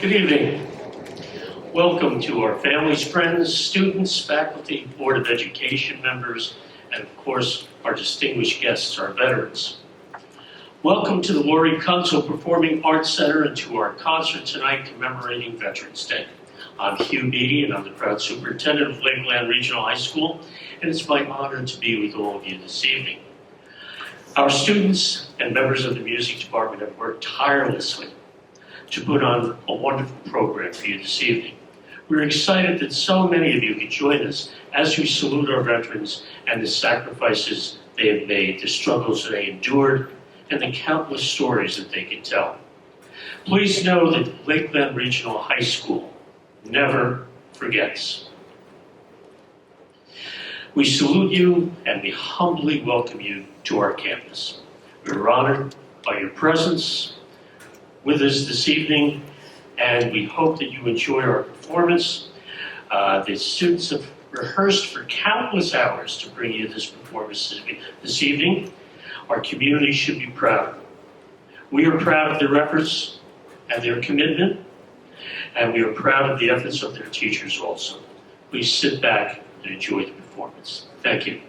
Good evening. Welcome to our families, friends, students, faculty, Board of Education members, and of course, our distinguished guests, our veterans. Welcome to the Laurie Kunzel Performing Arts Center and to our concert tonight commemorating Veterans Day. I'm Hugh Beatty, and I'm the proud superintendent of Lakeland Regional High School, and it's my honor to be with all of you this evening. Our students and members of the music department have worked tirelessly to put on a wonderful program for you this evening. We're excited that so many of you could join us as we salute our veterans and the sacrifices they have made, the struggles they endured, and the countless stories that they can tell. Please know that Lakeland Regional High School never forgets. We salute you and we humbly welcome you to our campus. We're honored by your presence with us this evening, and we hope that you enjoy our performance. The students have rehearsed for countless hours to bring you this performance this evening. Our community should be proud. We are proud of their efforts and their commitment, and we are proud of the efforts of their teachers also. Please sit back and enjoy the performance. Thank you.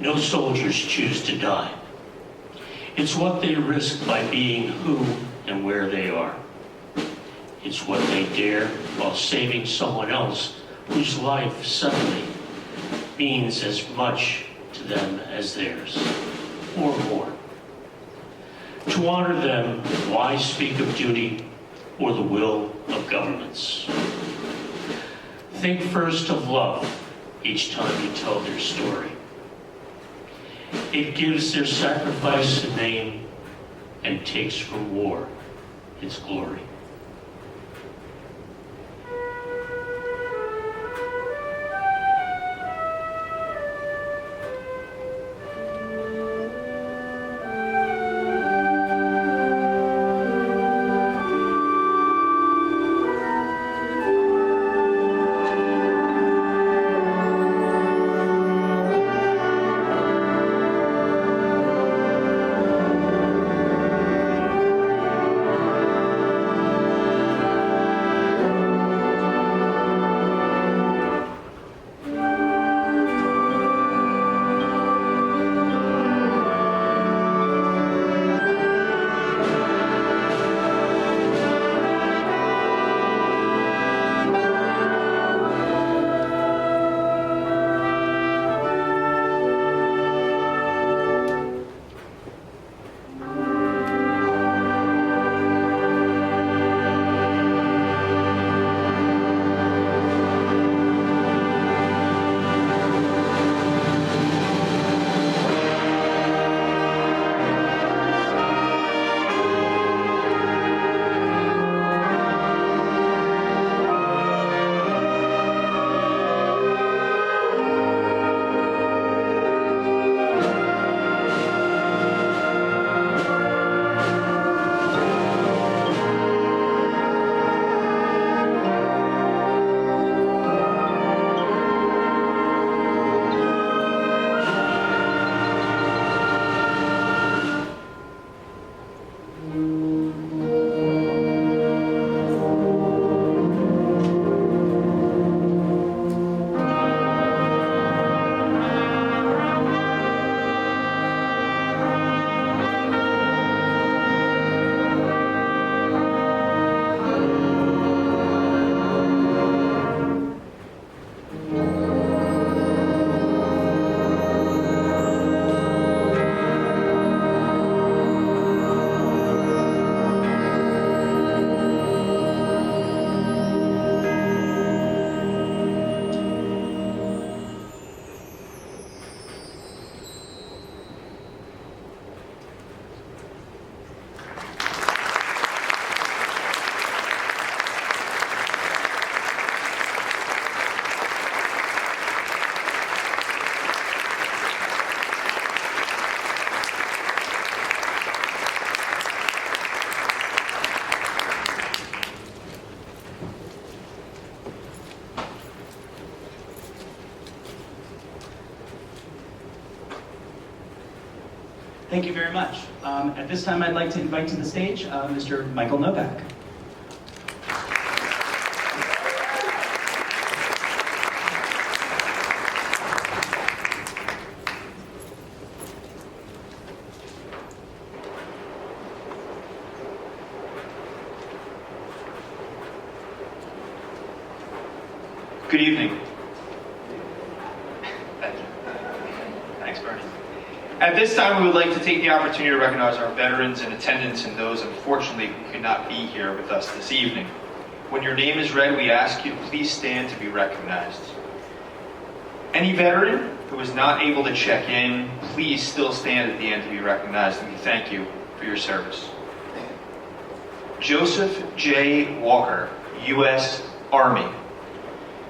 No soldiers choose to die. It's what they risk by being who and where they are. It's what they dare while saving someone else whose life suddenly means as much to them as theirs, or more. To honor them, why speak of duty or the will of governments? Think first of love each time you tell their story. It gives their sacrifice a name and takes from war its glory. Thank you very much. At this time, I'd like to invite to the stage Mr. Michael Novak. Good evening. Thank you. Thanks, Bernie. At this time, we would like to take the opportunity to recognize our veterans in attendance and those, unfortunately, who could not be here with us this evening. When your name is read, we ask you to please stand to be recognized. Any veteran who is not able to check in, please still stand at the end to be recognized, and we thank you for your service. Joseph J. Walker, U.S. Army.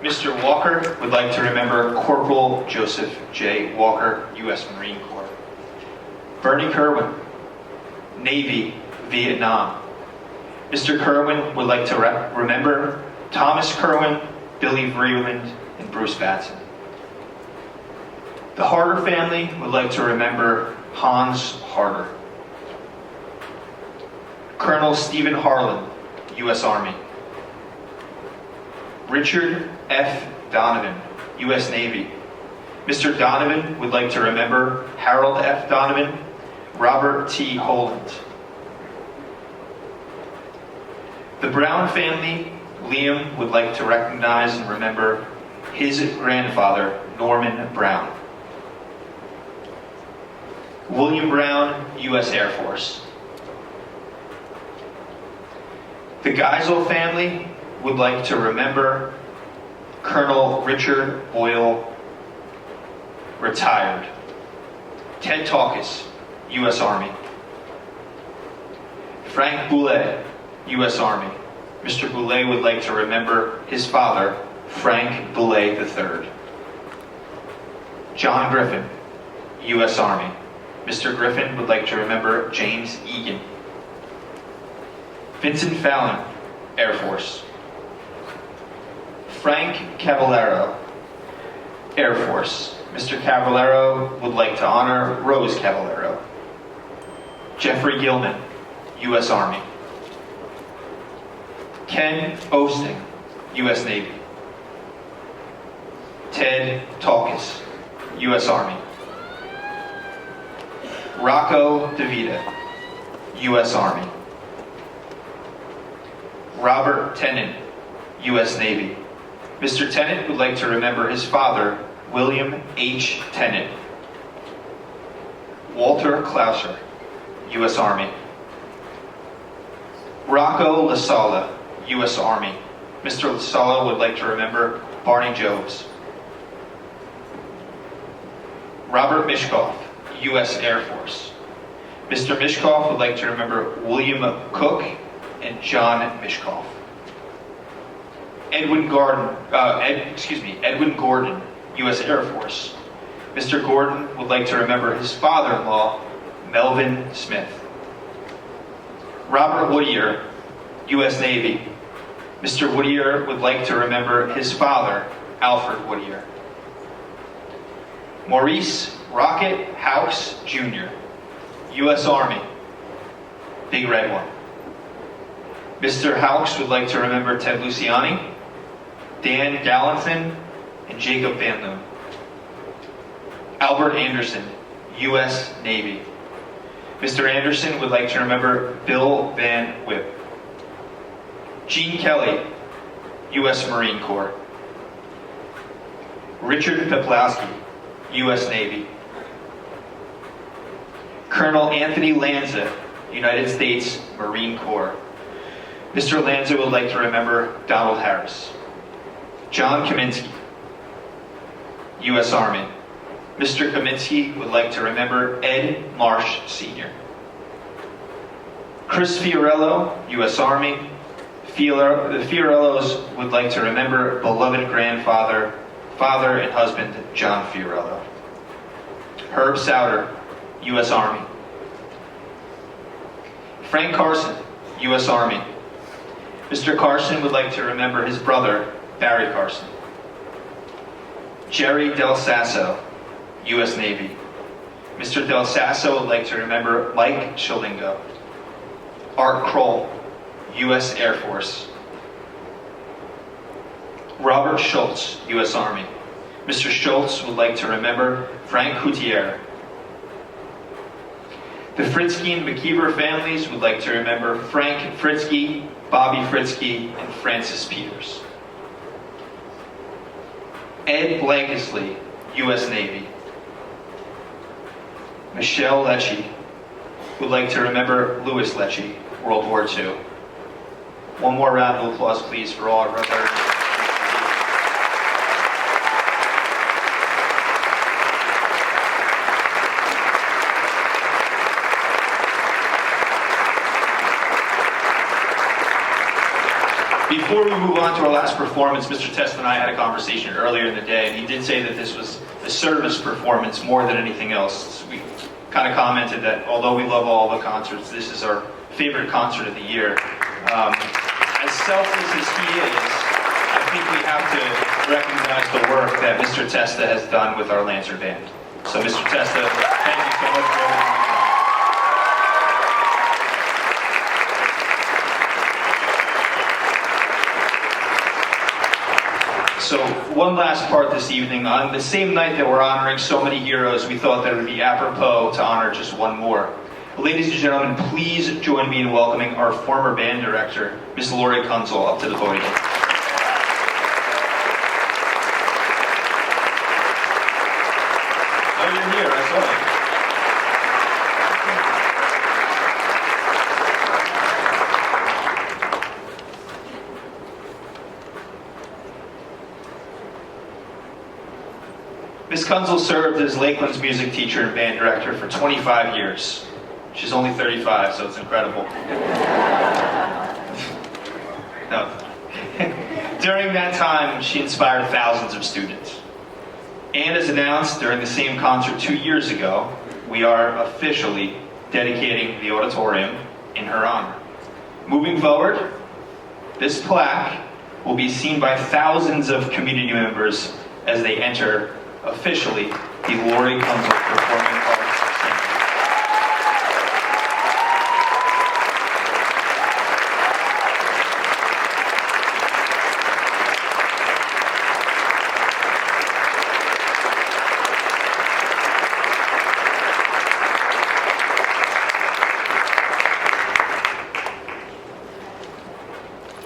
Mr. Walker would like to remember Corporal Joseph J. Walker, U.S. Marine Corps. Bernie Kerwin, Navy, Vietnam. Mr. Kerwin would like to remember Thomas Kerwin, Billy Vreeland, and Bruce Batson. The Harder family would like to remember Hans Harder. Colonel Stephen Harlan, U.S. Army. Richard F. Donovan, U.S. Navy. Mr. Donovan would like to remember Harold F. Donovan, Robert T. Holland. The Brown family, Liam, would like to recognize and remember his grandfather, Norman Brown. William Brown, U.S. Air Force. The Geisel family would like to remember Colonel Richard Boyle, retired. Ted Taucus, U.S. Army. Frank Boulay, U.S. Army. Mr. Boulay would like to remember his father, Frank Boulay III. John Griffin, U.S. Army. Mr. Griffin would like to remember James Egan. Vincent Fallon, Air Force. Frank Cavallero, Air Force. Mr. Cavallero would like to honor Rose Cavallero. Jeffrey Gilman, U.S. Army. Ken Osting, U.S. Navy. Ted Taucus, U.S. Army. Rocco DeVita, U.S. Army. Robert Tennant, U.S. Navy. Mr. Tennant would like to remember his father, William H. Tennant. Walter Klauser, U.S. Army. Rocco LaSala, U.S. Army. Mr. LaSala would like to remember Barney Jobs. Robert Mishkoff, U.S. Air Force. Mr. Mishkoff would like to remember William Cook and John Mishkoff. Edwin Gordon, U.S. Air Force. Mr. Gordon would like to remember his father-in-law, Melvin Smith. Robert Whittier, U.S. Navy. Mr. Whittier would like to remember his father, Alfred Whittier. Maurice Rocket House, Jr., U.S. Army. Big red one. Mr. Hawks would like to remember Ted Luciani, Dan Gallatin, and Jacob Van Loon. Albert Anderson, U.S. Navy. Mr. Anderson would like to remember Bill Van Wyp. Gene Kelly, U.S. Marine Corps. Richard Peplowski, U.S. Navy. Colonel Anthony Lanza, United States Marine Corps. Mr. Lanza would like to remember Donald Harris. John Kaminsky, U.S. Army. Mr. Kaminsky would like to remember Ed Marsh, Sr. Chris Fiorello, U.S. Army. The Fiorellos would like to remember beloved grandfather, father and husband, John Fiorello. Herb Souter, U.S. Army. Frank Carson, U.S. Army. Mr. Carson would like to remember his brother, Barry Carson. Jerry Del Sasso, U.S. Navy. Mr. Del Sasso would like to remember Mike Shilingo. Art Kroll, U.S. Air Force. Robert Schultz, U.S. Army. Mr. Schultz would like to remember Frank Coutier. The Fritzky and McKeever families would like to remember Frank Fritzky, Bobby Fritzky, and Francis Peters. Ed Blankesley, U.S. Navy. Michelle Lecce would like to remember Louis Lecce, World War II. One more round of applause, please, for all of our veterans. Before we move on to our last performance, Mr. Testa and I had a conversation earlier in the day, and he did say that this was a service performance more than anything else. We kind of commented that although we love all the concerts, this is our favorite concert of the year. As selfless as he is, I think we have to recognize the work that Mr. Testa has done with our Lancer Band. So Mr. Testa, thank you so much for everything. So one last part this evening. On the same night that we're honoring so many heroes, we thought that it would be apropos to honor just one more. Ladies and gentlemen, please join me in welcoming our former band director, Ms. Lori Kunzel, up to the podium. Oh, you're here, I saw you. Ms. Kunzel served as Lakeland's music teacher and band director for 25 years. She's only 35, so it's incredible. No. During that time, she inspired thousands of students. And as announced during the same concert 2 years ago, we are officially dedicating the auditorium in her honor. Moving forward, this plaque will be seen by thousands of community members as they enter officially the Lori Kunzel Performing Arts Center.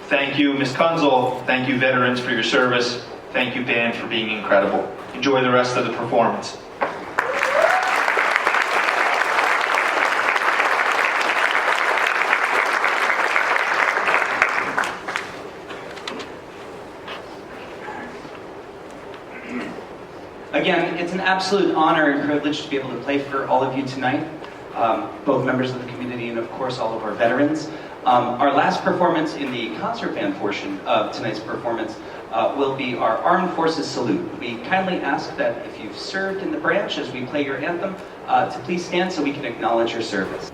Thank you, Ms. Kunzel. Thank you, veterans, for your service. Thank you, band, for being incredible. Enjoy the rest of the performance. Again, it's an absolute honor and privilege to be able to play for all of you tonight, both members of the community and, of course, all of our veterans. Our last performance in the concert band portion of tonight's performance will be our Armed Forces Salute. We kindly ask that if you've served in the branch as we play your anthem, to please stand so we can acknowledge your service.